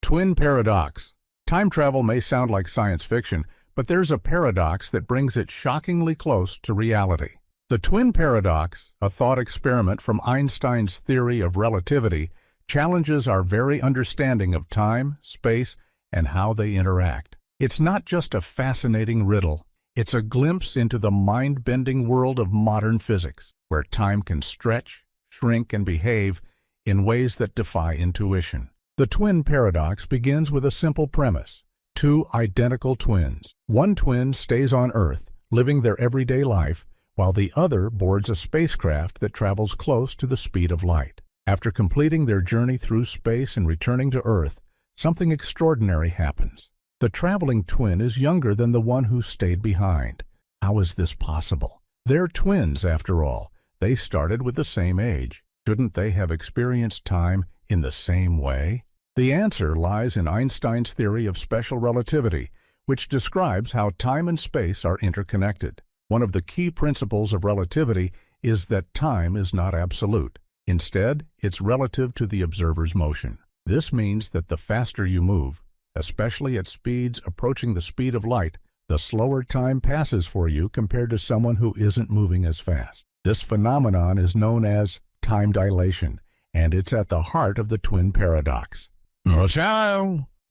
Twin paradox. Time travel may sound like science fiction, but there's a paradox that brings it shockingly close to reality. The twin paradox, a thought experiment from Einstein's theory of relativity, challenges our very understanding of time, space, and how they interact. It's not just a fascinating riddle. It's a glimpse into the mind-bending world of modern physics, where time can stretch, shrink, and behave in ways that defy intuition. The twin paradox begins with a simple premise: two identical twins. One twin stays on Earth, living their everyday life, while the other boards a spacecraft that travels close to the speed of light. After completing their journey through space and returning to Earth, something extraordinary happens. The traveling twin is younger than the one who stayed behind. How is this possible? They're twins, after all. They started with the same age. Shouldn't they have experienced time in the same way? The answer lies in Einstein's theory of special relativity, which describes how time and space are interconnected. One of the key principles of relativity is that time is not absolute. Instead, it's relative to the observer's motion. This means that the faster you move, especially at speeds approaching the speed of light, the slower time passes for you compared to someone who isn't moving as fast. This phenomenon is known as time dilation, and it's at the heart of the twin paradox.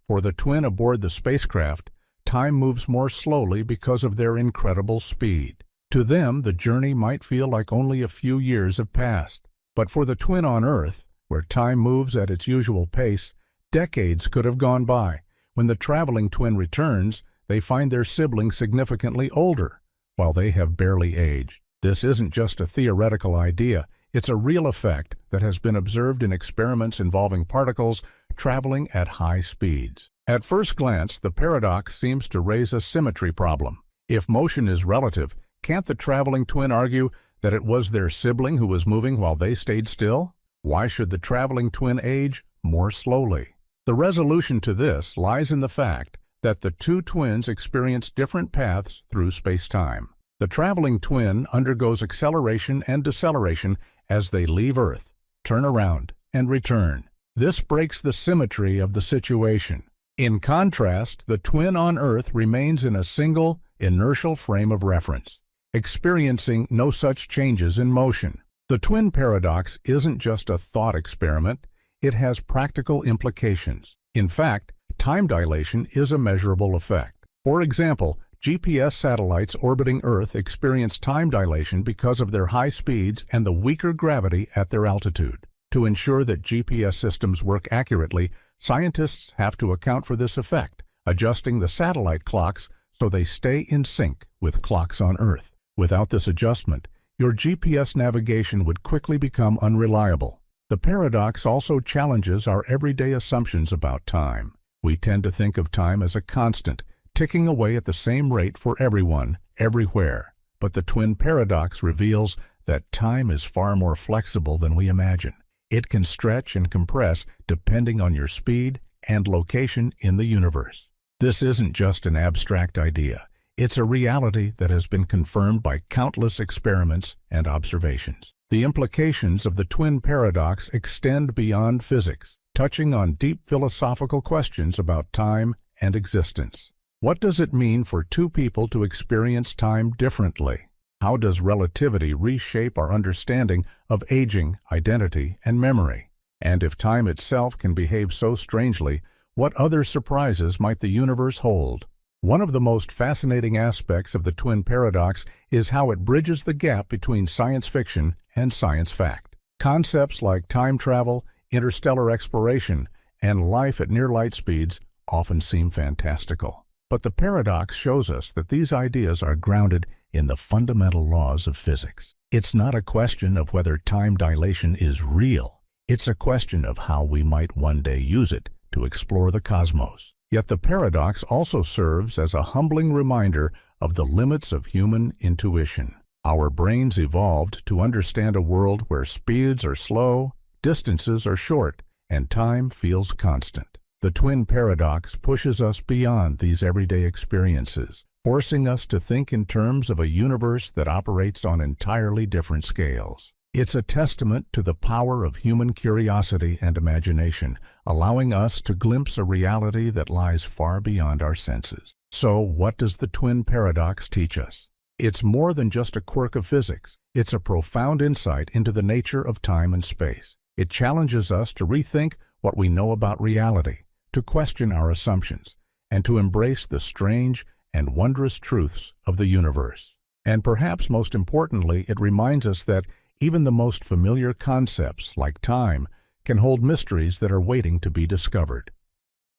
For the twin aboard the spacecraft, time moves more slowly because of their incredible speed. To them, the journey might feel like only a few years have passed. But for the twin on Earth, where time moves at its usual pace, decades could have gone by. When the traveling twin returns, they find their sibling significantly older, while they have barely aged. This isn't just a theoretical idea. It's a real effect that has been observed in experiments involving particles traveling at high speeds. At first glance, the paradox seems to raise a symmetry problem. If motion is relative, can't the traveling twin argue that it was their sibling who was moving while they stayed still? Why should the traveling twin age more slowly? The resolution to this lies in the fact that the two twins experience different paths through space-time. The traveling twin undergoes acceleration and deceleration as they leave Earth, turn around, and return. This breaks the symmetry of the situation. In contrast, the twin on Earth remains in a single, inertial frame of reference, experiencing no such changes in motion. The twin paradox isn't just a thought experiment, it has practical implications. In fact, time dilation is a measurable effect. For example, GPS satellites orbiting Earth experience time dilation because of their high speeds and the weaker gravity at their altitude. To ensure that GPS systems work accurately, scientists have to account for this effect, adjusting the satellite clocks so they stay in sync with clocks on Earth. Without this adjustment, your GPS navigation would quickly become unreliable. The paradox also challenges our everyday assumptions about time. We tend to think of time as a constant, ticking away at the same rate for everyone, everywhere. But the twin paradox reveals that time is far more flexible than we imagine. It can stretch and compress depending on your speed and location in the universe. This isn't just an abstract idea. It's a reality that has been confirmed by countless experiments and observations. The implications of the twin paradox extend beyond physics, touching on deep philosophical questions about time and existence. What does it mean for two people to experience time differently? How does relativity reshape our understanding of aging, identity, and memory? And if time itself can behave so strangely, what other surprises might the universe hold? One of the most fascinating aspects of the twin paradox is how it bridges the gap between science fiction and science fact. Concepts like time travel, interstellar exploration, and life at near light speeds often seem fantastical. But the paradox shows us that these ideas are grounded in the fundamental laws of physics. It's not a question of whether time dilation is real. It's a question of how we might one day use it to explore the cosmos. Yet the paradox also serves as a humbling reminder of the limits of human intuition. Our brains evolved to understand a world where speeds are slow, distances are short, and time feels constant. The twin paradox pushes us beyond these everyday experiences, forcing us to think in terms of a universe that operates on entirely different scales. It's a testament to the power of human curiosity and imagination, allowing us to glimpse a reality that lies far beyond our senses. So, what does the twin paradox teach us? It's more than just a quirk of physics. It's a profound insight into the nature of time and space. It challenges us to rethink what we know about reality, to question our assumptions, and to embrace the strange and wondrous truths of the universe. And perhaps most importantly, it reminds us that even the most familiar concepts, like time, can hold mysteries that are waiting to be discovered.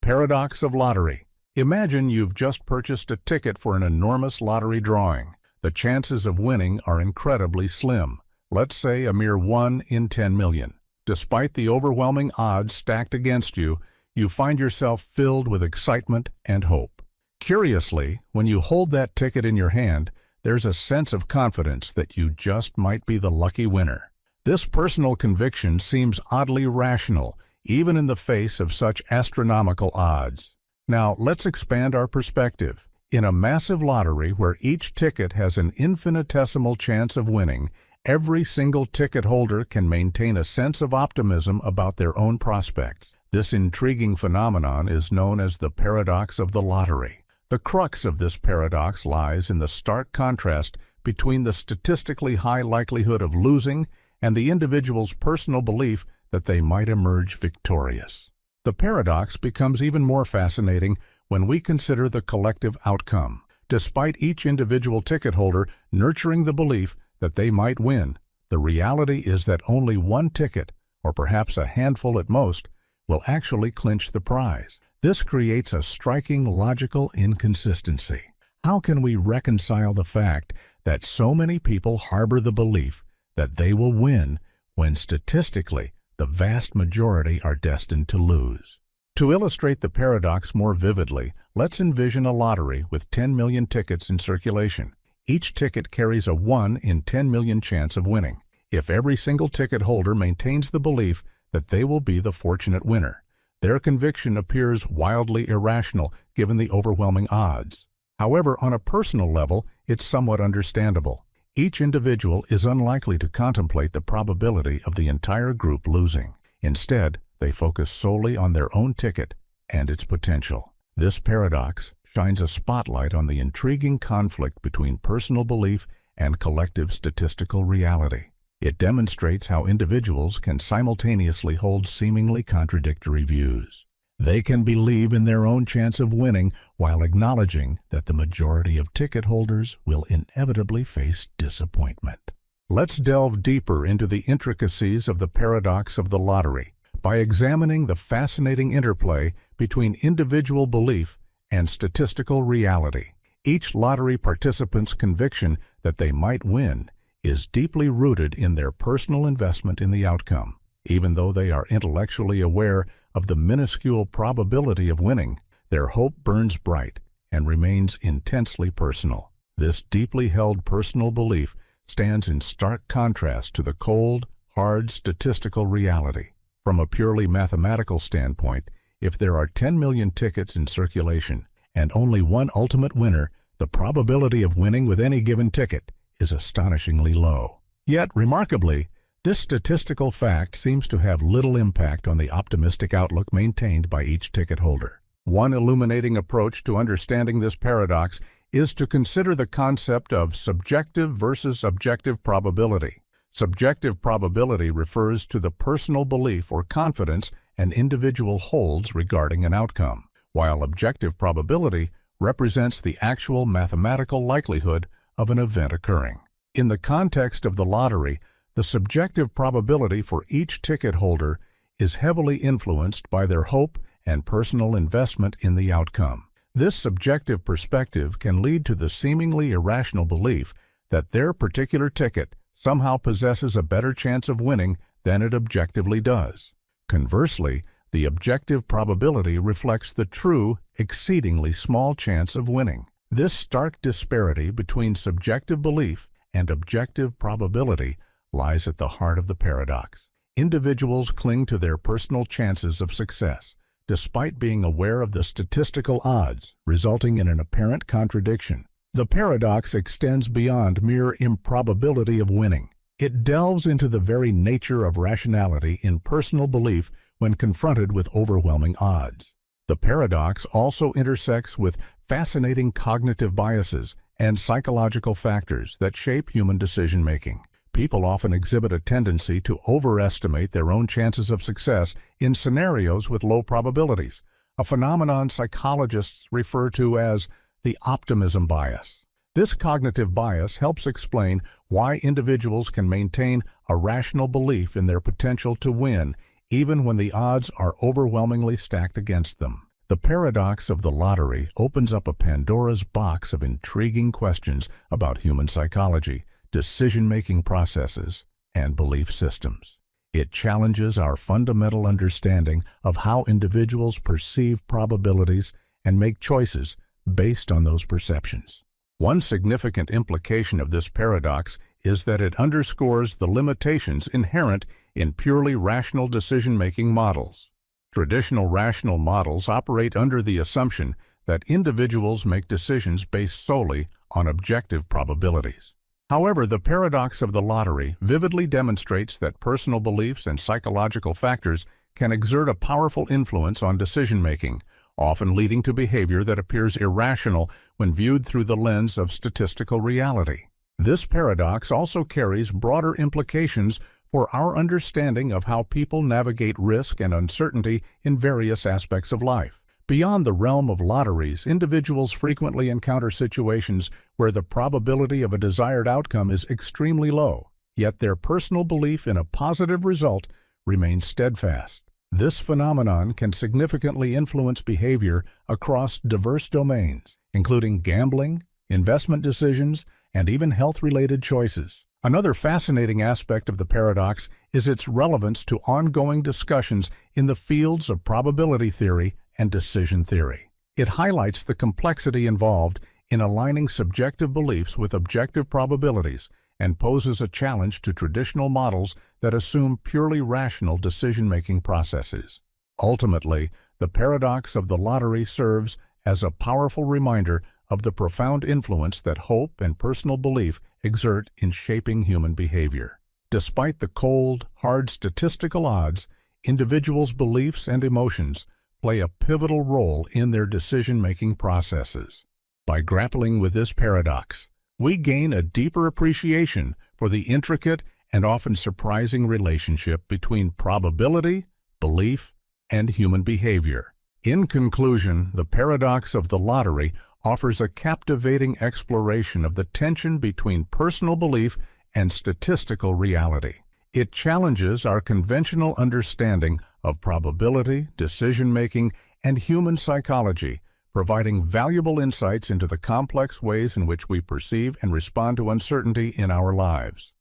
Paradox of lottery. Imagine you've just purchased a ticket for an enormous lottery drawing. The chances of winning are incredibly slim, let's say a mere 1 in 10 million. Despite the overwhelming odds stacked against you, you find yourself filled with excitement and hope. Curiously, when you hold that ticket in your hand, there's a sense of confidence that you just might be the lucky winner. This personal conviction seems oddly rational, even in the face of such astronomical odds. Now, let's expand our perspective. In a massive lottery where each ticket has an infinitesimal chance of winning, every single ticket holder can maintain a sense of optimism about their own prospects. This intriguing phenomenon is known as the paradox of the lottery. The crux of this paradox lies in the stark contrast between the statistically high likelihood of losing and the individual's personal belief that they might emerge victorious. The paradox becomes even more fascinating when we consider the collective outcome. Despite each individual ticket holder nurturing the belief that they might win, the reality is that only one ticket, or perhaps a handful at most, will actually clinch the prize. This creates a striking logical inconsistency. How can we reconcile the fact that so many people harbor the belief that they will win when statistically the vast majority are destined to lose? To illustrate the paradox more vividly, let's envision a lottery with 10 million tickets in circulation. Each ticket carries a 1 in 10 million chance of winning. If every single ticket holder maintains the belief that they will be the fortunate winner, their conviction appears wildly irrational given the overwhelming odds. However, on a personal level, it's somewhat understandable. Each individual is unlikely to contemplate the probability of the entire group losing. Instead, they focus solely on their own ticket and its potential. This paradox shines a spotlight on the intriguing conflict between personal belief and collective statistical reality. It demonstrates how individuals can simultaneously hold seemingly contradictory views. They can believe in their own chance of winning while acknowledging that the majority of ticket holders will inevitably face disappointment. Let's delve deeper into the intricacies of the paradox of the lottery by examining the fascinating interplay between individual belief and statistical reality. Each lottery participant's conviction that they might win is deeply rooted in their personal investment in the outcome. Even though they are intellectually aware of the minuscule probability of winning, their hope burns bright and remains intensely personal. This deeply held personal belief stands in stark contrast to the cold, hard statistical reality. From a purely mathematical standpoint, if there are 10 million tickets in circulation and only one ultimate winner, the probability of winning with any given ticket is astonishingly low. Yet, remarkably, this statistical fact seems to have little impact on the optimistic outlook maintained by each ticket holder. One illuminating approach to understanding this paradox is to consider the concept of subjective versus objective probability. Subjective probability refers to the personal belief or confidence an individual holds regarding an outcome, while objective probability represents the actual mathematical likelihood of an event occurring. In the context of the lottery, the subjective probability for each ticket holder is heavily influenced by their hope and personal investment in the outcome. This subjective perspective can lead to the seemingly irrational belief that their particular ticket somehow possesses a better chance of winning than it objectively does. Conversely, the objective probability reflects the true, exceedingly small chance of winning. This stark disparity between subjective belief and objective probability lies at the heart of the paradox. Individuals cling to their personal chances of success, despite being aware of the statistical odds, resulting in an apparent contradiction. The paradox extends beyond mere improbability of winning. It delves into the very nature of rationality in personal belief when confronted with overwhelming odds. The paradox also intersects with fascinating cognitive biases and psychological factors that shape human decision-making. People often exhibit a tendency to overestimate their own chances of success in scenarios with low probabilities, a phenomenon psychologists refer to as the optimism bias. This cognitive bias helps explain why individuals can maintain a rational belief in their potential to win even when the odds are overwhelmingly stacked against them. The paradox of the lottery opens up a Pandora's box of intriguing questions about human psychology, decision-making processes, and belief systems. It challenges our fundamental understanding of how individuals perceive probabilities and make choices based on those perceptions. One significant implication of this paradox is that it underscores the limitations inherent in purely rational decision-making models. Traditional rational models operate under the assumption that individuals make decisions based solely on objective probabilities. However, the paradox of the lottery vividly demonstrates that personal beliefs and psychological factors can exert a powerful influence on decision-making, often leading to behavior that appears irrational when viewed through the lens of statistical reality. This paradox also carries broader implications for our understanding of how people navigate risk and uncertainty in various aspects of life. Beyond the realm of lotteries, individuals frequently encounter situations where the probability of a desired outcome is extremely low, yet their personal belief in a positive result remains steadfast. This phenomenon can significantly influence behavior across diverse domains, including gambling, investment decisions, and even health-related choices. Another fascinating aspect of the paradox is its relevance to ongoing discussions in the fields of probability theory and decision theory. It highlights the complexity involved in aligning subjective beliefs with objective probabilities and poses a challenge to traditional models that assume purely rational decision-making processes. Ultimately, the paradox of the lottery serves as a powerful reminder of the profound influence that hope and personal belief exert in shaping human behavior. Despite the cold, hard statistical odds, individuals' beliefs and emotions play a pivotal role in their decision-making processes. By grappling with this paradox, we gain a deeper appreciation for the intricate and often surprising relationship between probability, belief, and human behavior. In conclusion, the paradox of the lottery offers a captivating exploration of the tension between personal belief and statistical reality. It challenges our conventional understanding of probability, decision-making, and human psychology, providing valuable insights into the complex ways in which we perceive and respond to uncertainty in our lives.